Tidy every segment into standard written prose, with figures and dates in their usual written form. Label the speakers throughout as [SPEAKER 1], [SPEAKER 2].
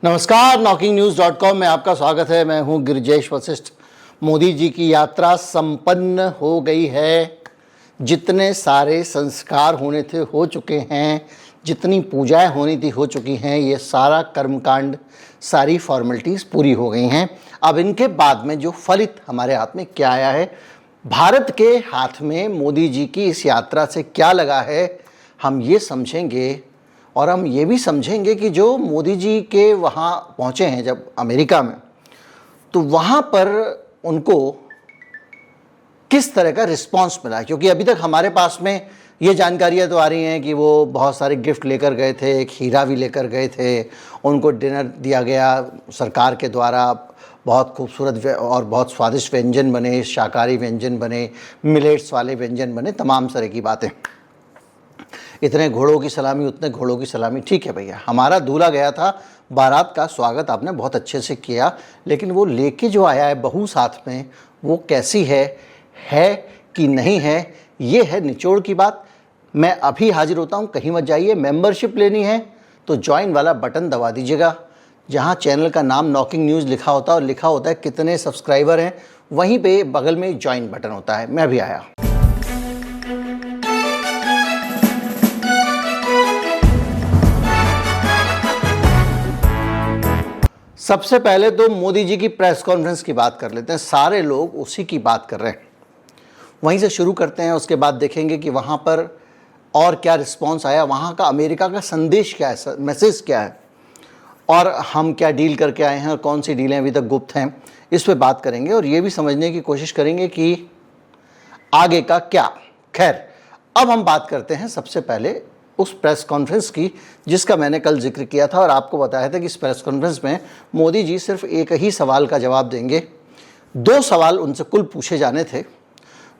[SPEAKER 1] नमस्कार, knocking-news.com में आपका स्वागत है। मैं हूं गिरिजेश वशिष्ठ। मोदी जी की यात्रा संपन्न हो गई है। जितने सारे संस्कार होने थे हो चुके हैं, जितनी पूजाएं होनी थी हो चुकी हैं। ये सारा कर्मकांड, सारी फॉर्मेलिटीज़ पूरी हो गई हैं। अब इनके बाद में जो फलित हमारे हाथ में क्या आया है, भारत के हाथ में मोदी जी की इस यात्रा से क्या लगा है, हम ये समझेंगे। और हम ये भी समझेंगे कि जो मोदी जी के वहाँ पहुँचे हैं जब अमेरिका में, तो वहाँ पर उनको किस तरह का रिस्पांस मिला। क्योंकि अभी तक हमारे पास में ये जानकारियाँ तो आ रही हैं कि वो बहुत सारे गिफ्ट लेकर गए थे, एक हीरा भी लेकर गए थे, उनको डिनर दिया गया सरकार के द्वारा, बहुत खूबसूरत और बहुत स्वादिष्ट व्यंजन बने, शाकाहारी व्यंजन बने, मिलेट्स वाले व्यंजन बने, तमाम तरह की बातें। इतने घोड़ों की सलामी, उतने घोड़ों की सलामी, ठीक है भैया। हमारा दूल्हा गया था, बारात का स्वागत आपने बहुत अच्छे से किया, लेकिन वो लेके जो आया है बहू साथ में, वो कैसी है कि नहीं है, ये है निचोड़ की बात। मैं अभी हाजिर होता हूँ, कहीं मत जाइए। मेंबरशिप लेनी है तो ज्वाइन वाला बटन दबा दीजिएगा, जहाँ चैनल का नाम नॉकिंग न्यूज़ लिखा होता है और लिखा होता है कितने सब्सक्राइबर हैं, वहीं पे बगल में ज्वाइन बटन होता है। मैं भी आया। सबसे पहले तो मोदी जी की प्रेस कॉन्फ्रेंस की बात कर लेते हैं। सारे लोग उसी की बात कर रहे हैं, वहीं से शुरू करते हैं। उसके बाद देखेंगे कि वहाँ पर और क्या रिस्पांस आया, वहाँ का अमेरिका का संदेश क्या है, मैसेज क्या है, और हम क्या डील करके आए हैं और कौन सी डीलें अभी तक गुप्त हैं, इस पर बात करेंगे। और ये भी समझने की कोशिश करेंगे कि आगे का क्या। खैर, अब हम बात करते हैं सबसे पहले उस प्रेस कॉन्फ्रेंस की जिसका मैंने कल जिक्र किया था और आपको बताया था कि इस प्रेस कॉन्फ्रेंस में मोदी जी सिर्फ एक ही सवाल का जवाब देंगे। दो सवाल उनसे कुल पूछे जाने थे,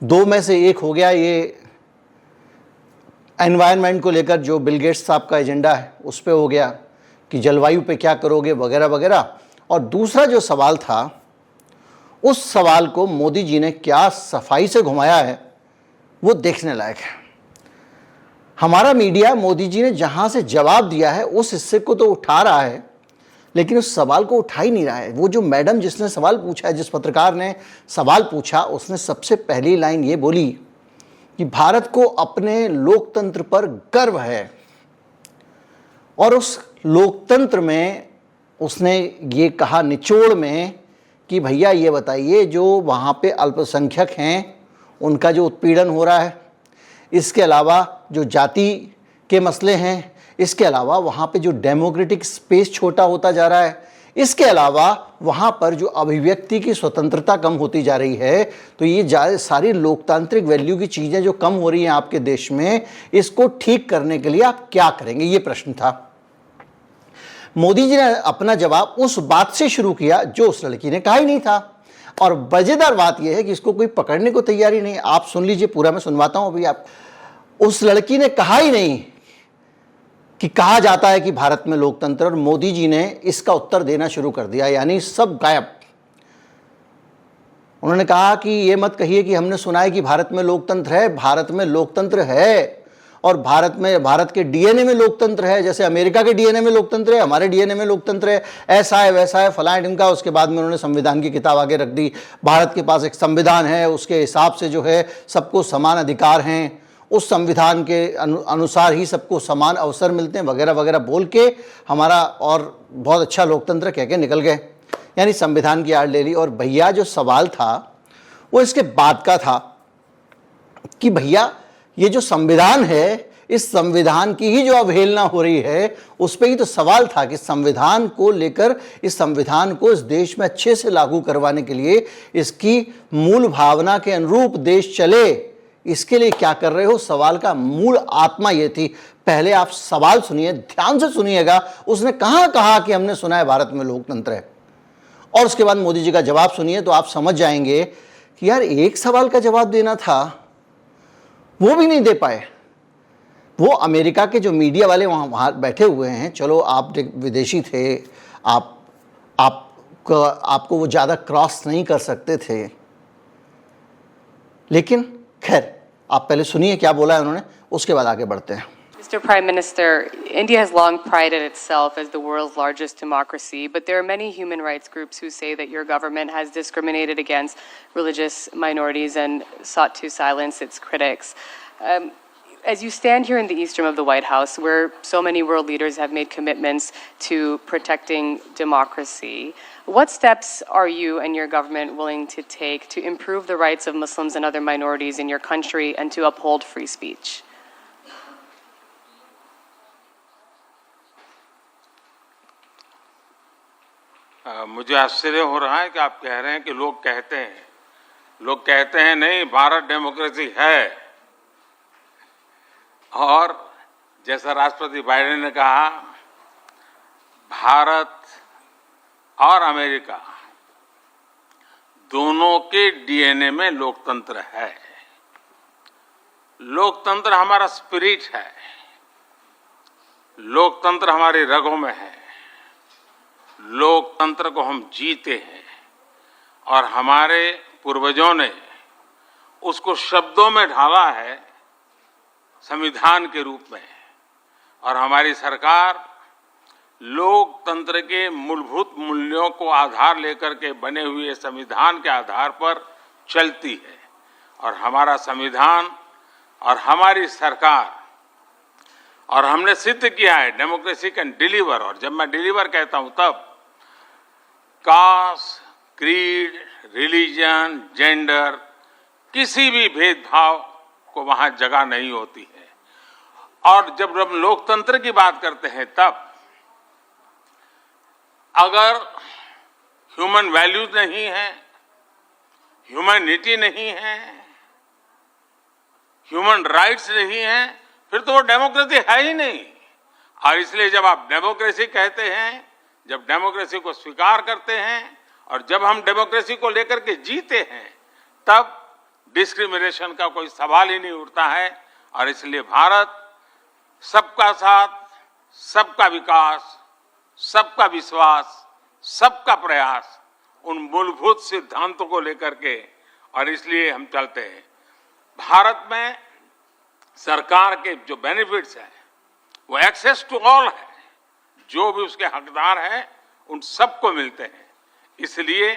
[SPEAKER 1] दो में से एक हो गया ये एनवायरनमेंट को लेकर जो बिल गेट्स साहब का एजेंडा है उस पे हो गया कि जलवायु पे क्या करोगे वगैरह वगैरह। और दूसरा जो सवाल था, उस सवाल को मोदी जी ने क्या सफाई से घुमाया है, वो देखने लायक है। हमारा मीडिया मोदी जी ने जहां से जवाब दिया है उस हिस्से को तो उठा रहा है, लेकिन उस सवाल को उठा ही नहीं रहा है। वो जो मैडम जिसने सवाल पूछा है, जिस पत्रकार ने सवाल पूछा, उसने सबसे पहली लाइन ये बोली कि भारत को अपने लोकतंत्र पर गर्व है। और उस लोकतंत्र में उसने ये कहा निचोड़ में कि भैया ये बताइए, जो वहाँ पे अल्पसंख्यक हैं उनका जो उत्पीड़न हो रहा है, इसके अलावा जो जाति के मसले हैं, इसके अलावा वहाँ पे जो डेमोक्रेटिक स्पेस छोटा होता जा रहा है, इसके अलावा वहाँ पर जो अभिव्यक्ति की स्वतंत्रता कम होती जा रही है, तो ये सारी लोकतांत्रिक वैल्यू की चीज़ें जो कम हो रही हैं आपके देश में, इसको ठीक करने के लिए आप क्या करेंगे, ये प्रश्न था। मोदी जी ने अपना जवाब उस बात से शुरू किया जो उस लड़की ने कहा ही नहीं था। और मजेदार बात यह है कि इसको कोई पकड़ने को तैयार ही नहीं। आप सुन लीजिए पूरा, मैं सुनवाता हूं अभी आप। उस लड़की ने कहा ही नहीं कि कहा जाता है कि भारत में लोकतंत्र, और मोदी जी ने इसका उत्तर देना शुरू कर दिया, यानी सब गायब। उन्होंने कहा कि ये मत कहिए कि हमने सुना है कि भारत में लोकतंत्र है। भारत में लोकतंत्र है, और भारत के डीएनए में लोकतंत्र है। जैसे अमेरिका के डीएनए में लोकतंत्र है, हमारे डीएनए में लोकतंत्र है, ऐसा है वैसा है फलां ढिमका। उसके बाद में उन्होंने संविधान की किताब आगे रख दी। भारत के पास एक संविधान है, उसके हिसाब से जो है सबको समान अधिकार हैं, उस संविधान के अनुसार ही सबको समान अवसर मिलते हैं वगैरह वगैरह बोल के हमारा और बहुत अच्छा लोकतंत्र कह के निकल गए, यानी संविधान की आड़ ले ली। और भैया जो सवाल था वो इसके बाद का था कि भैया ये जो संविधान है, इस संविधान की ही जो अवहेलना हो रही है, उस पर ही तो सवाल था कि संविधान को लेकर, इस संविधान को इस देश में अच्छे से लागू करवाने के लिए, इसकी मूल भावना के अनुरूप देश चले, इसके लिए क्या कर रहे हो। सवाल का मूल आत्मा ये थी। पहले आप सवाल सुनिए, ध्यान से सुनिएगा। उसने कहाँ कहा कि हमने सुना है भारत में लोकतंत्र है, और उसके बाद मोदी जी का जवाब सुनिए तो आप समझ जाएंगे कि यार एक सवाल का जवाब देना था, वो भी नहीं दे पाए। वो अमेरिका के जो मीडिया वाले वहाँ बैठे हुए हैं, चलो आप विदेशी थे, आपको वो ज़्यादा क्रॉस नहीं कर सकते थे, लेकिन खैर आप पहले सुनिए क्या बोला है उन्होंने, उसके बाद आगे बढ़ते हैं।
[SPEAKER 2] Mr. Prime Minister, India has long prided itself as the world's largest democracy, but there are many human rights groups who say that your government has discriminated against religious minorities and sought to silence its critics. As you stand here in the east room of the White House, where so many world leaders have made commitments to protecting democracy, what steps are you and your government willing to take to improve the rights of Muslims and other minorities in your country and to uphold free speech?
[SPEAKER 3] मुझे आश्चर्य हो रहा है कि आप कह रहे हैं कि लोग कहते हैं नहीं, भारत डेमोक्रेसी है। और जैसा राष्ट्रपति बाइडेन ने कहा, भारत और अमेरिका दोनों के डीएनए में लोकतंत्र है। लोकतंत्र हमारा स्पिरिट है, लोकतंत्र हमारी रगों में है, लोकतंत्र को हम जीते हैं और हमारे पूर्वजों ने उसको शब्दों में ढाला है संविधान के रूप में। और हमारी सरकार लोकतंत्र के मूलभूत मूल्यों को आधार लेकर के बने हुए संविधान के आधार पर चलती है। और हमारा संविधान और हमारी सरकार, और हमने सिद्ध किया है डेमोक्रेसी कैन डिलीवर। और जब मैं डिलीवर कहता हूं तब कास्ट, क्रीड, रिलीजन, जेंडर, किसी भी भेदभाव को वहां जगह नहीं होती है। और जब हम लोकतंत्र की बात करते हैं तब अगर ह्यूमन वैल्यूज नहीं है, ह्यूमैनिटी नहीं है, ह्यूमन राइट्स नहीं है, फिर तो वो डेमोक्रेसी है ही नहीं। और इसलिए जब आप डेमोक्रेसी कहते हैं, जब डेमोक्रेसी को स्वीकार करते हैं और जब हम डेमोक्रेसी को लेकर के जीते हैं, तब डिस्क्रिमिनेशन का कोई सवाल ही नहीं उठता है। और इसलिए भारत सबका साथ, सबका विकास, सबका विश्वास, सबका प्रयास, उन मूलभूत सिद्धांतों को लेकर के, और इसलिए हम चलते हैं। भारत में सरकार के जो बेनिफिट्स हैं वो एक्सेस टू ऑल है, जो भी उसके हकदार हैं उन सबको मिलते हैं। इसलिए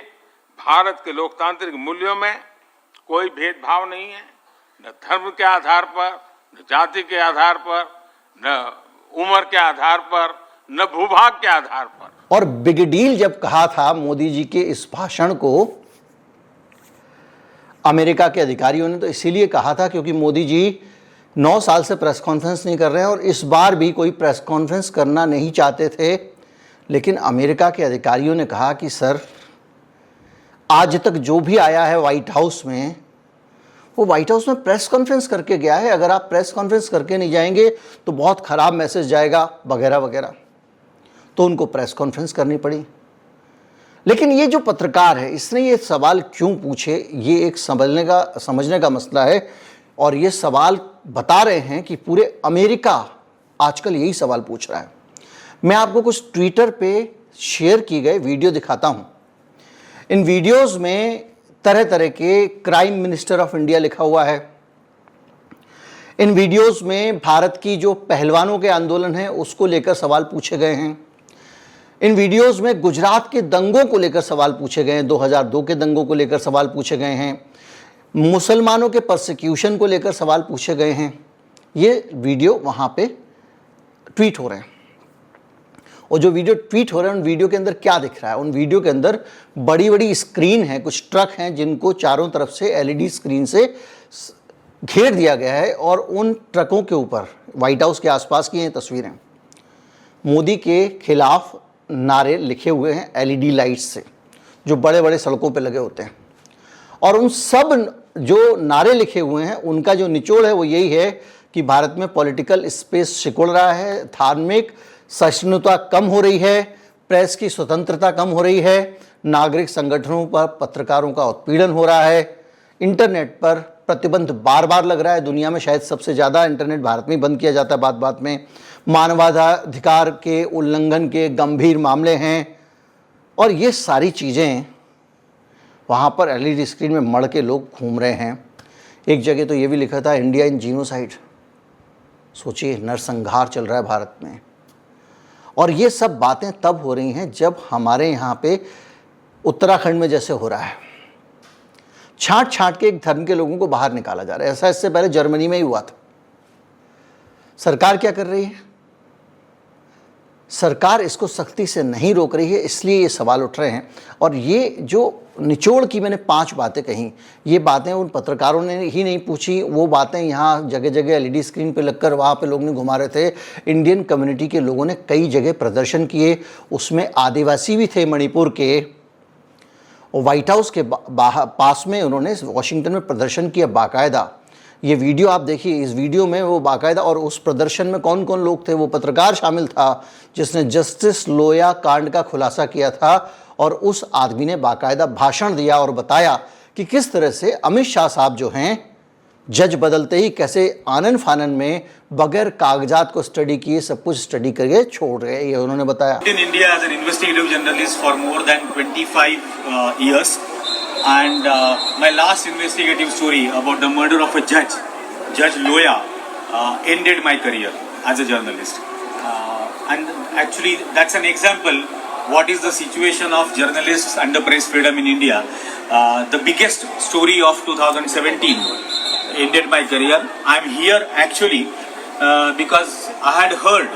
[SPEAKER 3] भारत के लोकतांत्रिक मूल्यों में कोई भेदभाव नहीं है, न धर्म के आधार पर, न जाति के आधार पर, न उम्र के आधार पर, न भूभाग के आधार पर।
[SPEAKER 1] और बिग डील जब कहा था मोदी जी के इस भाषण को अमेरिका के अधिकारियों ने, तो इसीलिए कहा था क्योंकि मोदी जी 9 साल से प्रेस कॉन्फ्रेंस नहीं कर रहे हैं और इस बार भी कोई प्रेस कॉन्फ्रेंस करना नहीं चाहते थे। लेकिन अमेरिका के अधिकारियों ने कहा कि सर, आज तक जो भी आया है व्हाइट हाउस में, वो व्हाइट हाउस में प्रेस कॉन्फ्रेंस करके गया है। अगर आप प्रेस कॉन्फ्रेंस करके नहीं जाएंगे तो बहुत ख़राब मैसेज जाएगा वगैरह वगैरह। तो उनको प्रेस कॉन्फ्रेंस करनी पड़ी। लेकिन ये जो पत्रकार है, इसने ये सवाल क्यों पूछे, ये एक समझने का मसला है। और ये सवाल बता रहे हैं कि पूरे अमेरिका आजकल यही सवाल पूछ रहा है। मैं आपको कुछ ट्विटर पे शेयर की गए वीडियो दिखाता हूं। इन वीडियोस में तरह तरह के क्राइम मिनिस्टर ऑफ इंडिया लिखा हुआ है। इन वीडियोस में भारत की जो पहलवानों के आंदोलन है उसको लेकर सवाल पूछे गए हैं। इन वीडियोस में गुजरात के दंगों को लेकर सवाल पूछे गए हैं, 2002 के दंगों को लेकर सवाल पूछे गए हैं, मुसलमानों के परसिक्यूशन को लेकर सवाल पूछे गए हैं। ये वीडियो वहाँ पे ट्वीट हो रहे हैं। और जो वीडियो ट्वीट हो रहे हैं उन वीडियो के अंदर क्या दिख रहा है? उन वीडियो के अंदर बड़ी बड़ी स्क्रीन है, कुछ ट्रक हैं जिनको चारों तरफ से एलईडी स्क्रीन से घेर दिया गया है। और उन ट्रकों के ऊपर, व्हाइट हाउस के आसपास की ये तस्वीरें, मोदी के खिलाफ नारे लिखे हुए हैं एलईडी लाइट्स से, जो बड़े बड़े सड़कों पे लगे होते हैं। और उन सब जो नारे लिखे हुए हैं उनका जो निचोड़ है वो यही है कि भारत में पॉलिटिकल स्पेस सिकुड़ रहा है, धार्मिक सहिष्णुता कम हो रही है, प्रेस की स्वतंत्रता कम हो रही है, नागरिक संगठनों पर पत्रकारों का उत्पीड़न हो रहा है, इंटरनेट पर प्रतिबंध बार बार लग रहा है। दुनिया में शायद सबसे ज़्यादा इंटरनेट भारत में बंद किया जाता है बात बात में। मानवाधिकार के उल्लंघन के गंभीर मामले हैं। और ये सारी चीज़ें वहाँ पर एलईडी स्क्रीन में मढ़ के लोग घूम रहे हैं। एक जगह तो ये भी लिखा था, इंडिया इन जीनोसाइड। सोचिए, नरसंहार चल रहा है भारत में। और ये सब बातें तब हो रही हैं जब हमारे यहाँ पे उत्तराखंड में जैसे हो रहा है, छांट छांट के एक धर्म के लोगों को बाहर निकाला जा रहा है। ऐसा इससे पहले जर्मनी में ही हुआ था। सरकार क्या कर रही है? सरकार इसको सख्ती से नहीं रोक रही है, इसलिए ये सवाल उठ रहे हैं। और ये जो निचोड़ की मैंने 5 बातें कहीं, ये बातें उन पत्रकारों ने ही नहीं पूछी, वो बातें यहाँ जगह जगह एलईडी स्क्रीन पे लगकर वहाँ पे लोग ने घुमा रहे थे। इंडियन कम्युनिटी के लोगों ने कई जगह प्रदर्शन किए, उसमें आदिवासी भी थे मणिपुर के, और व्हाइट हाउस के पास में उन्होंने वॉशिंगटन में प्रदर्शन किया बाकायदा। ये वीडियो आप देखिए, इस वीडियो में वो बाकायदा, और उस प्रदर्शन में कौन कौन लोग थे? वो पत्रकार शामिल था जिसने जस्टिस लोया कांड का खुलासा किया था, और उस आदमी ने बाकायदा भाषण दिया और बताया कि किस तरह से अमित शाह साहब जो हैं, जज बदलते ही कैसे आनन फानन में बगैर कागजात को स्टडी किए सब कुछ स्टडी करके छोड़ रहे, ये उन्होंने बताया।
[SPEAKER 4] In India as an investigative journalist for more than 25 years, and my last investigative story about the murder of a judge, Judge Loya, ended my career as a journalist. And actually, that's an example what is the situation of journalists and the press freedom in India. The biggest story of 2017 ended my career. I'm here actually because I had heard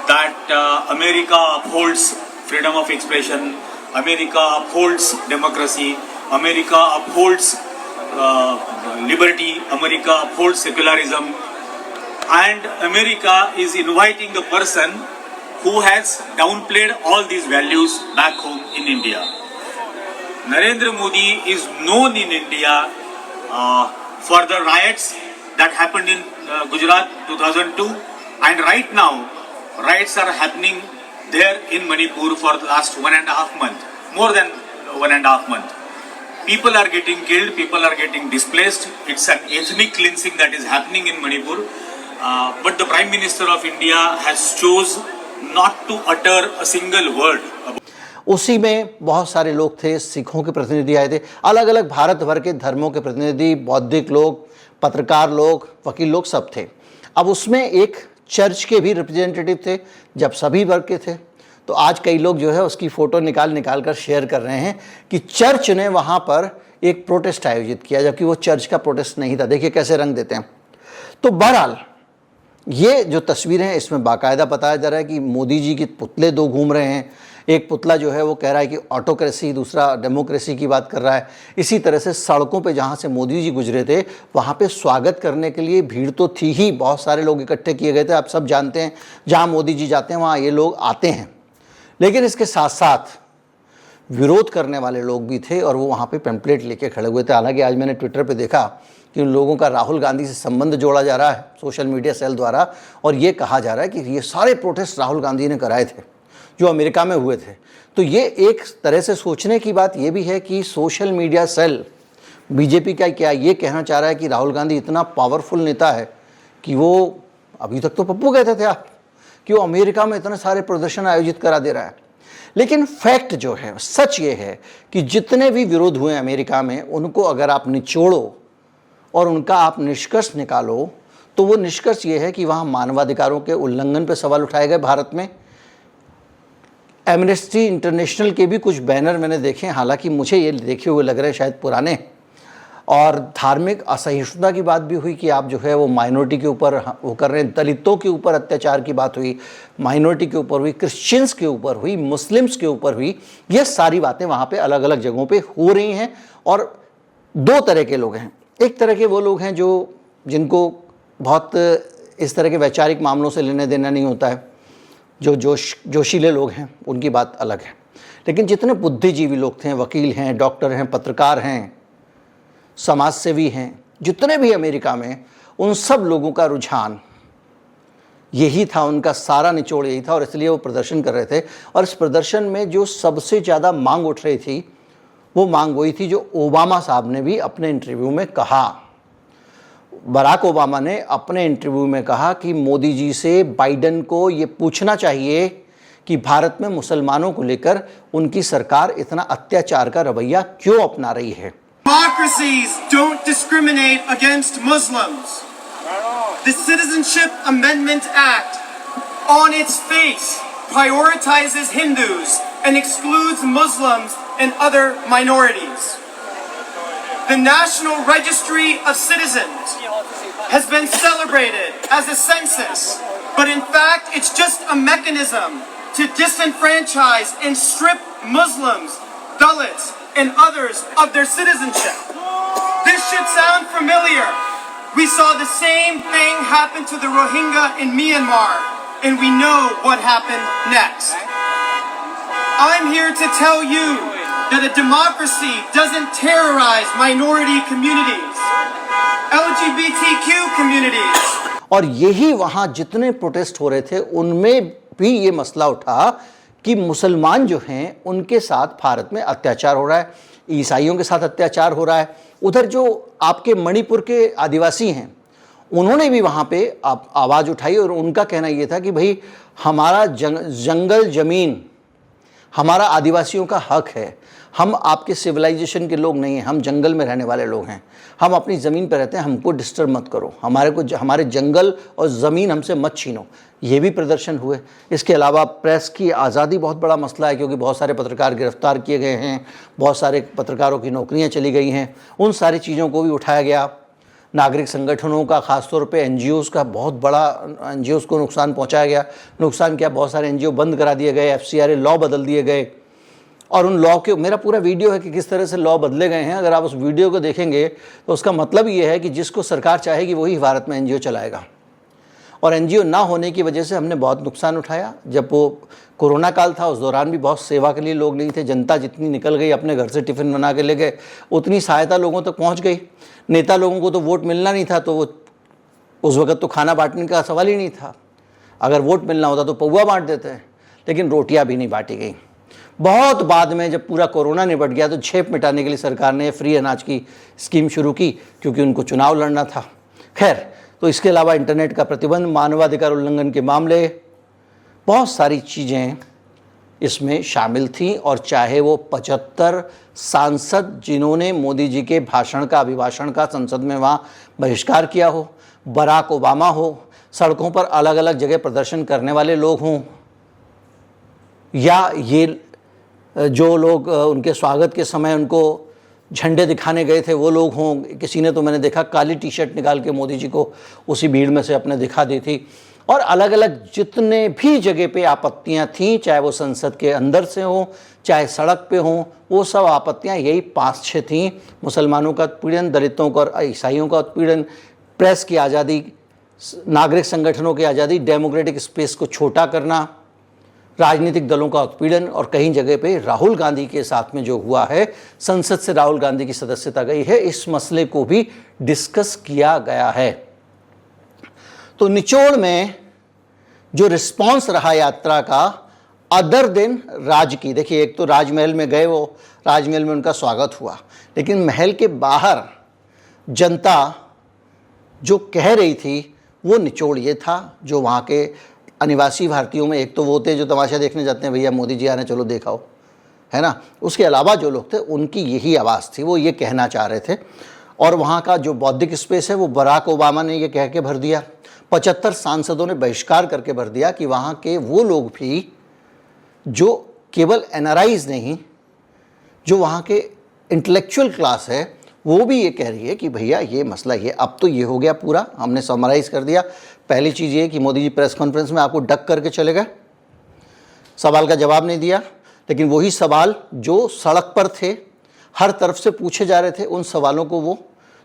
[SPEAKER 4] that America upholds freedom of expression, America upholds democracy, America upholds liberty, America upholds secularism, and America is inviting the person who has downplayed all these values back home in India. Narendra Modi is known in India for the riots that happened in Gujarat 2002, and right now riots are happening there in Manipur for the last 1.5 months, more than 1.5 months. People are getting killed, people are getting displaced. It's an ethnic cleansing that is happening in Manipur. But the Prime Minister of India has chose not to utter a single word.
[SPEAKER 1] उसी में बहुत सारे लोग थे, सिखों के प्रतिनिधि आए थे, अलग अलग भारत भर के धर्मों के प्रतिनिधि, बौद्धिक लोग, पत्रकार लोग, वकील लोग, सब थे। अब उसमें एक चर्च के भी रिप्रेजेंटेटिव थे। जब सभी वर्ग के थे तो आज कई लोग जो है उसकी फ़ोटो निकाल कर शेयर कर रहे हैं कि चर्च ने वहाँ पर एक प्रोटेस्ट आयोजित किया, जबकि वो चर्च का प्रोटेस्ट नहीं था। देखिए कैसे रंग देते हैं। तो बहरहाल ये जो तस्वीरें हैं इसमें बाकायदा बताया जा रहा है कि मोदी जी के पुतले 2 घूम रहे हैं। एक पुतला जो है वो कह रहा है कि ऑटोक्रेसी, दूसरा डेमोक्रेसी की बात कर रहा है। इसी तरह से सड़कों पे जहाँ से मोदी जी गुजरे थे वहाँ पे स्वागत करने के लिए भीड़ तो थी ही, बहुत सारे लोग इकट्ठे किए गए थे। आप सब जानते हैं जहाँ मोदी जी जाते हैं वहाँ ये लोग आते हैं, लेकिन इसके साथ साथ विरोध करने वाले लोग भी थे और वो वहाँ पे पैम्पलेट लेके खड़े हुए थे। हालांकि आज मैंने ट्विटर पे देखा कि उन लोगों का राहुल गांधी से संबंध जोड़ा जा रहा है सोशल मीडिया सेल द्वारा, और ये कहा जा रहा है कि ये सारे प्रोटेस्ट राहुल गांधी ने कराए थे जो अमेरिका में हुए थे। तो ये एक तरह से सोचने की बात ये भी है कि सोशल मीडिया सेल बीजेपी का क्या ये कहना चाह रहा है कि राहुल गांधी इतना पावरफुल नेता है कि वो, अभी तक तो पप्पू कहते थे आप, कि वो अमेरिका में इतने सारे प्रदर्शन आयोजित करा दे रहा है। लेकिन फैक्ट जो है, सच ये है कि जितने भी विरोध हुए अमेरिका में, उनको अगर आप निचोड़ो और उनका आप निष्कर्ष निकालो तो वो निष्कर्ष ये है कि वहाँ मानवाधिकारों के उल्लंघन पर सवाल उठाए गए। भारत में एमनेस्टी इंटरनेशनल के भी कुछ बैनर मैंने देखे, हालांकि मुझे ये देखे हुए लग रहे हैं शायद पुराने। और धार्मिक असहिष्णुता की बात भी हुई कि आप जो है वो माइनॉरिटी के ऊपर वो कर रहे हैं। दलितों के ऊपर अत्याचार की बात हुई, माइनॉरिटी के ऊपर हुई, क्रिश्चियंस के ऊपर हुई, मुस्लिम्स के ऊपर हुई। ये सारी बातें वहाँ पे अलग अलग जगहों पे हो रही हैं। और 2 तरह के लोग हैं। एक तरह के वो लोग हैं जिनको बहुत इस तरह के वैचारिक मामलों से लेने देना नहीं होता है, जो जोशीले लोग हैं, उनकी बात अलग है। लेकिन जितने बुद्धिजीवी लोग थे, वकील हैं, डॉक्टर हैं, पत्रकार हैं, समाज सेवी हैं, जितने भी अमेरिका में, उन सब लोगों का रुझान यही था, उनका सारा निचोड़ यही था, और इसलिए वो प्रदर्शन कर रहे थे। और इस प्रदर्शन में जो सबसे ज़्यादा मांग उठ रही थी वो मांग वही थी जो ओबामा साहब ने भी अपने इंटरव्यू में कहा। बराक ओबामा ने अपने इंटरव्यू में कहा कि मोदी जी से बाइडेन को ये पूछना चाहिए कि भारत में मुसलमानों को लेकर उनकी सरकार इतना अत्याचार का रवैया क्यों अपना रही है।
[SPEAKER 5] Democracies don't discriminate against Muslims. The Citizenship Amendment Act, on its face, prioritizes Hindus and excludes Muslims and other minorities. The National Registry of Citizens has been celebrated as a census, but in fact, it's just a mechanism to disenfranchise and strip Muslims, Dalits, and others of their citizenship. This should sound familiar. We saw the same thing happen to the Rohingya in Myanmar, and we know what happened next. I'm here to tell you that a democracy doesn't terrorize minority communities, LGBTQ communities.
[SPEAKER 1] और यही वहाँ जितने protest हो रहे थे उनमें भी ये मसला उठा कि मुसलमान जो हैं उनके साथ भारत में अत्याचार हो रहा है, ईसाइयों के साथ अत्याचार हो रहा है। उधर जो आपके मणिपुर के आदिवासी हैं उन्होंने भी वहाँ पे आवाज़ उठाई और उनका कहना ये था कि भाई हमारा जंगल ज़मीन हमारा आदिवासियों का हक है, हम आपके सिविलाइजेशन के लोग नहीं हैं, हम जंगल में रहने वाले लोग हैं, हम अपनी ज़मीन पर रहते हैं, हमको डिस्टर्ब मत करो, हमारे जंगल और ज़मीन हमसे मत छीनो। ये भी प्रदर्शन हुए। इसके अलावा प्रेस की आज़ादी बहुत बड़ा मसला है क्योंकि बहुत सारे पत्रकार गिरफ्तार किए गए हैं, बहुत सारे पत्रकारों की नौकरियां चली गई हैं, उन सारी चीज़ों को भी उठाया गया। नागरिक संगठनों का ख़ासतौर पे एनजीओज़ का बहुत बड़ा एनजीओज़ को नुकसान पहुंचाया गया। नुकसान क्या, बहुत सारे एनजीओ बंद करा दिए गए, FCRA लॉ बदल दिए गए और उन लॉ के मेरा पूरा वीडियो है कि किस तरह से लॉ बदले गए हैं। अगर आप उस वीडियो को देखेंगे तो उसका मतलब ये है कि जिसको सरकार चाहेगी वही भारत में एनजीओ चलाएगा और एनजीओ ना होने की वजह से हमने बहुत नुकसान उठाया। जब वो कोरोना काल था उस दौरान भी बहुत सेवा के लिए लोग नहीं थे। जनता जितनी निकल गई अपने घर से टिफ़िन बना के ले गए उतनी सहायता लोगों तक पहुंच गई। नेता लोगों को तो वोट मिलना नहीं था तो वो उस वक्त तो खाना बांटने का सवाल ही नहीं था। अगर वोट मिलना होता तो पौवा बांट देते, लेकिन रोटियां भी नहीं बांटी गई। बहुत बाद में जब पूरा कोरोना निपट गया तो झेप मिटाने के लिए सरकार ने फ्री अनाज की स्कीम शुरू की क्योंकि उनको चुनाव लड़ना था। खैर, तो इसके अलावा इंटरनेट का प्रतिबंध, मानवाधिकार उल्लंघन के मामले, बहुत सारी चीज़ें इसमें शामिल थीं। और चाहे वो 75 सांसद जिन्होंने मोदी जी के भाषण का, अभिभाषण का संसद में वहाँ बहिष्कार किया हो, बराक ओबामा हो, सड़कों पर अलग अलग जगह प्रदर्शन करने वाले लोग हों, या ये जो लोग उनके स्वागत के समय उनको झंडे दिखाने गए थे वो लोग हों। किसी ने तो मैंने देखा काली टी-शर्ट निकाल के मोदी जी को उसी भीड़ में से अपने दिखा दी थी। और अलग अलग जितने भी जगह पे आपत्तियां थीं, चाहे वो संसद के अंदर से हों चाहे सड़क पे हों, वो सब आपत्तियां यही 5-6 थीं। मुसलमानों का उत्पीड़न, दलितों का और ईसाइयों का उत्पीड़न, प्रेस की आज़ादी, नागरिक संगठनों की आज़ादी, डेमोक्रेटिक स्पेस को छोटा करना, राजनीतिक दलों का उत्पीड़न और कहीं जगह पे राहुल गांधी के साथ में जो हुआ है, संसद से राहुल गांधी की सदस्यता गई है, इस मसले को भी डिस्कस किया गया है। तो निचोड़ में जो रिस्पांस रहा यात्रा का अदर दिन राज की, देखिए एक तो राजमहल में गए, वो राजमहल में उनका स्वागत हुआ, लेकिन महल के बाहर जनता जो कह रही थी वो निचोड़ ये था। जो वहाँ के अनिवासी भारतीयों में एक तो वो थे जो तमाशा देखने जाते हैं, भैया मोदी जी आ रहे हैं चलो देखाओ, है ना। उसके अलावा जो लोग थे उनकी यही आवाज़ थी, वो ये कहना चाह रहे थे। और वहाँ का जो बौद्धिक स्पेस है वो बराक ओबामा ने ये कह के भर दिया, 75 सांसदों ने बहिष्कार करके भर दिया कि वहाँ के वो लोग भी जो केवल NRIs नहीं, जो वहाँ के इंटेलेक्चुअल क्लास है वो भी ये कह रही है कि भैया ये मसला ये अब तो ये हो गया पूरा, हमने समराइज़ कर दिया। पहली चीज़ ये कि मोदी जी प्रेस कॉन्फ्रेंस में आपको डक करके चले गए, सवाल का जवाब नहीं दिया, लेकिन वही सवाल जो सड़क पर थे, हर तरफ से पूछे जा रहे थे, उन सवालों को वो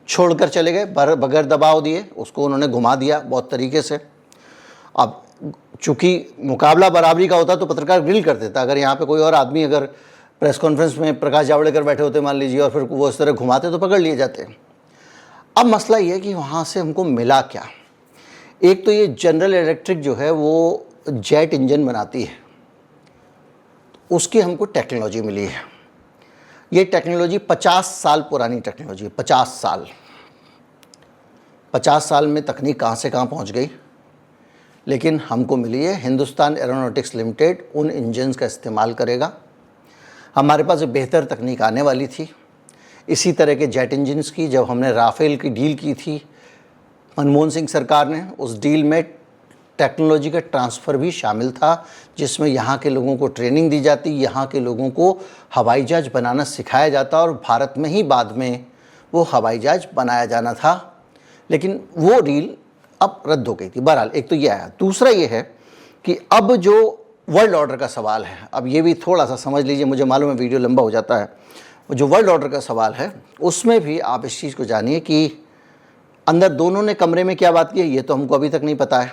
[SPEAKER 1] छोड़कर चले गए बगैर दबाव दिए, उसको उन्होंने घुमा दिया बहुत तरीके से। अब चूँकि मुकाबला बराबरी का होता तो पत्रकार ग्रिल कर देता, अगर यहाँ पे कोई और आदमी अगर प्रेस कॉन्फ्रेंस में प्रकाश जावड़ेकर बैठे होते मान लीजिए और फिर वो इस तरह घुमाते तो पकड़ लिए जाते। अब मसला ये है कि वहाँ से हमको मिला क्या। एक तो ये जनरल इलेक्ट्रिक जो है वो जेट इंजन बनाती है, उसकी हमको टेक्नोलॉजी मिली है। ये टेक्नोलॉजी 50 साल पुरानी टेक्नोलॉजी है, 50 साल में तकनीक कहाँ से कहाँ पहुँच गई, लेकिन हमको मिली है। हिंदुस्तान एरोनॉटिक्स लिमिटेड उन इंजन्स का इस्तेमाल करेगा। हमारे पास बेहतर तकनीक आने वाली थी इसी तरह के जेट इंजन्स की। जब हमने राफेल की डील की थी मनमोहन सिंह सरकार ने उस डील में टेक्नोलॉजी का ट्रांसफ़र भी शामिल था, जिसमें यहाँ के लोगों को ट्रेनिंग दी जाती, यहाँ के लोगों को हवाई जहाज़ बनाना सिखाया जाता और भारत में ही बाद में वो हवाई जहाज़ बनाया जाना था। लेकिन वो डील अब रद्द हो गई थी। बहरहाल एक तो ये आया। दूसरा ये है कि अब जो वर्ल्ड ऑर्डर का सवाल है, अब ये भी थोड़ा सा समझ लीजिए, मुझे मालूम है वीडियो लंबा हो जाता है। जो वर्ल्ड ऑर्डर का सवाल है उसमें भी आप इस चीज़ को जानिए कि अंदर दोनों ने कमरे में क्या बात की है ये तो हमको अभी तक नहीं पता है।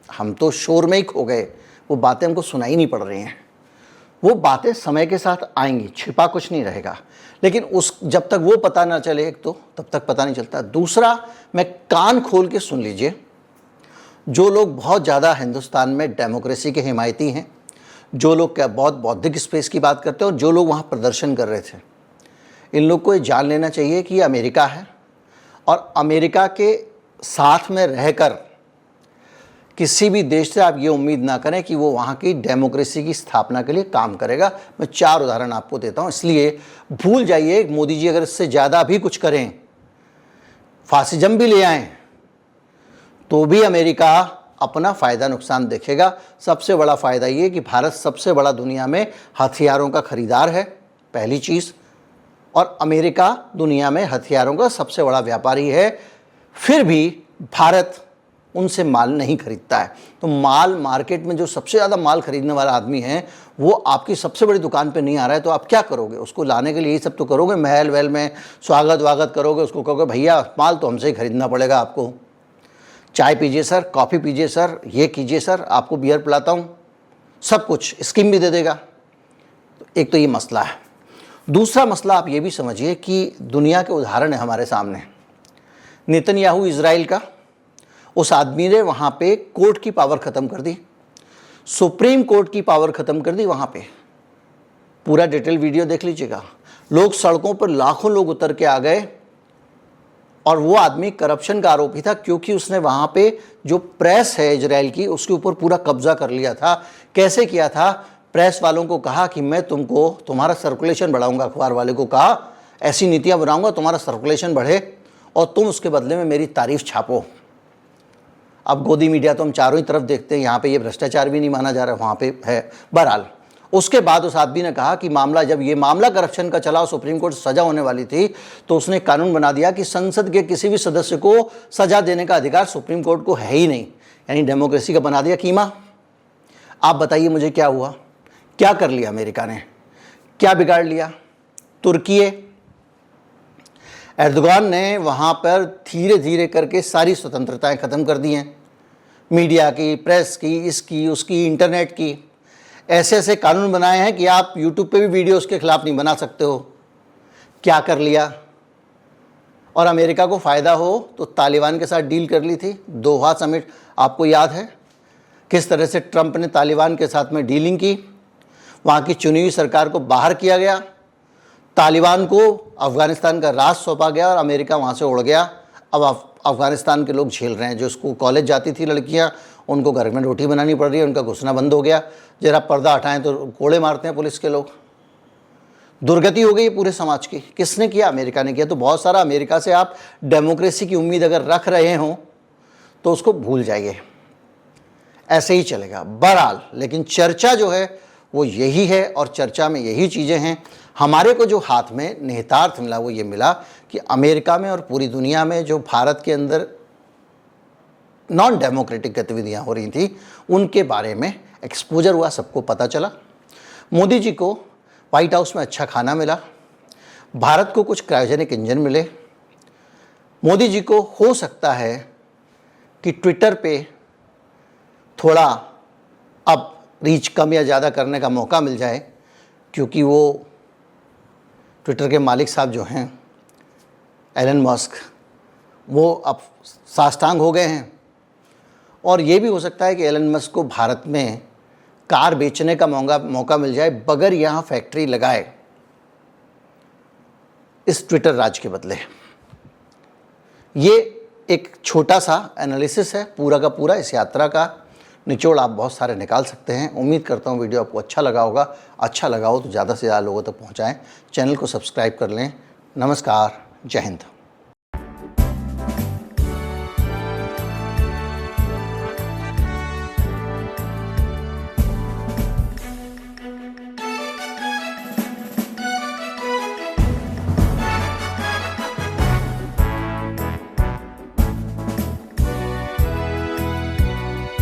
[SPEAKER 1] हम तो शोर में ही खो गए, वो बातें हमको सुनाई नहीं पड़ रही हैं। वो बातें समय के साथ आएंगी, छिपा कुछ नहीं रहेगा। लेकिन जब तक वो पता ना चले एक तो तब तक पता नहीं चलता। दूसरा, मैं कान खोल के सुन लीजिए, जो लोग बहुत ज़्यादा हिंदुस्तान में डेमोक्रेसी के हिमायती हैं, जो लोग क्या बहुत बौद्धिक स्पेस की बात करते हैं और जो लोग वहाँ प्रदर्शन कर रहे थे, इन लोग को ये जान लेना चाहिए कि ये अमेरिका है और अमेरिका के साथ में रहकर किसी भी देश से आप ये उम्मीद ना करें कि वो वहाँ की डेमोक्रेसी की स्थापना के लिए काम करेगा। मैं 4 उदाहरण आपको देता हूँ, इसलिए भूल जाइए मोदी जी अगर इससे ज़्यादा भी कुछ करें, फासिज्म भी ले आएं, तो भी अमेरिका अपना फ़ायदा नुकसान देखेगा। सबसे बड़ा फ़ायदा ये कि भारत सबसे बड़ा दुनिया में हथियारों का खरीदार है, पहली चीज़, और अमेरिका दुनिया में हथियारों का सबसे बड़ा व्यापारी है। फिर भी भारत उनसे माल नहीं खरीदता है। तो माल मार्केट में जो सबसे ज़्यादा माल खरीदने वाला आदमी है वो आपकी सबसे बड़ी दुकान पे नहीं आ रहा है, तो आप क्या करोगे? उसको लाने के लिए यही सब तो करोगे, महल वहल में स्वागत वागत करोगे, उसको कहोगे भैया माल तो हमसे ही खरीदना पड़ेगा आपको। चाय पीजिए सर, कॉफ़ी पीजिए सर, ये कीजिए सर, आपको बियर पिलाता हूँ, सब कुछ स्कीम भी दे देगा। एक तो ये मसला है। दूसरा मसला आप ये भी समझिए कि दुनिया के उदाहरण है हमारे सामने। नेतन्याहू इजराइल का, उस आदमी ने वहाँ पे कोर्ट की पावर ख़त्म कर दी, सुप्रीम कोर्ट की पावर ख़त्म कर दी वहाँ पे। पूरा डिटेल वीडियो देख लीजिएगा। लोग सड़कों पर लाखों लोग उतर के आ गए और वो आदमी करप्शन का आरोपी था, क्योंकि उसने वहाँ पे जो प्रेस है इजराइल की उसके ऊपर पूरा कब्जा कर लिया था। कैसे किया था? प्रेस वालों को कहा कि मैं तुमको तुम्हारा सर्कुलेशन बढ़ाऊंगा, अखबार वाले को कहा ऐसी नीतियाँ बनाऊंगा तुम्हारा सर्कुलेशन बढ़े और तुम उसके बदले में मेरी तारीफ छापो। अब गोदी मीडिया तो हम चारों ही तरफ देखते हैं, यहाँ पे ये भ्रष्टाचार भी नहीं माना जा रहा, वहाँ पे है। बहरहाल उसके बाद उस आदमी ने कहा कि जब ये मामला करप्शन का चला, सुप्रीम कोर्ट सज़ा होने वाली थी, तो उसने कानून बना दिया कि संसद के किसी भी सदस्य को सज़ा देने का अधिकार सुप्रीम कोर्ट को है ही नहीं। यानी डेमोक्रेसी का बना दिया कीमा। आप बताइए मुझे क्या हुआ? क्या कर लिया अमेरिका ने? क्या बिगाड़ लिया? तुर्की एर्दोगान ने वहाँ पर धीरे धीरे करके सारी स्वतंत्रताएं ख़त्म कर दी हैं, मीडिया की, प्रेस की, इसकी उसकी, इंटरनेट की। ऐसे ऐसे कानून बनाए हैं कि आप यूट्यूब पे भी वीडियो उसके खिलाफ नहीं बना सकते हो। क्या कर लिया? और अमेरिका को फ़ायदा हो तो तालिबान के साथ डील कर ली थी, दोहा समिट, आपको याद है किस तरह से ट्रंप ने तालिबान के साथ में डीलिंग की। वहाँ की चुनी हुई सरकार को बाहर किया गया, तालिबान को अफ़गानिस्तान का राज सौंपा गया और अमेरिका वहाँ से उड़ गया। अब अफ़गानिस्तान के लोग झेल रहे हैं। जो स्कूल कॉलेज जाती थी लड़कियाँ, उनको घर में रोटी बनानी पड़ रही है, उनका घुसना बंद हो गया। जरा पर्दा हटाएं तो कोड़े मारते हैं पुलिस के लोग। दुर्गति हो गई पूरे समाज की। किसने किया? अमेरिका ने किया। तो बहुत सारा अमेरिका से आप डेमोक्रेसी की उम्मीद अगर रख रहे हों तो उसको भूल जाइए, ऐसे ही चलेगा। बहरहाल लेकिन चर्चा जो है वो यही है और चर्चा में यही चीज़ें हैं। हमारे को जो हाथ में निहितार्थ मिला वो ये मिला कि अमेरिका में और पूरी दुनिया में जो भारत के अंदर नॉन डेमोक्रेटिक गतिविधियां हो रही थी उनके बारे में एक्सपोजर हुआ, सबको पता चला। मोदी जी को व्हाइट हाउस में अच्छा खाना मिला, भारत को कुछ क्रायोजेनिक इंजन मिले। मोदी जी को हो सकता है कि ट्विटर पे थोड़ा अब रीच कम या ज़्यादा करने का मौका मिल जाए, क्योंकि वो ट्विटर के मालिक साहब जो हैं एलन मस्क, वो अब साष्टांग हो गए हैं। और ये भी हो सकता है कि एलन मस्क को भारत में कार बेचने का मौका मिल जाए बगैर यहाँ फैक्ट्री लगाए इस ट्विटर राज के बदले। ये एक छोटा सा एनालिसिस है पूरा का पूरा। इस यात्रा का निचोड़ आप बहुत सारे निकाल सकते हैं। उम्मीद करता हूँ वीडियो आपको अच्छा लगा होगा। अच्छा लगा हो तो ज़्यादा से ज़्यादा लोगों तक पहुँचाएँ। चैनल को सब्सक्राइब कर लें। नमस्कार, जय हिंद।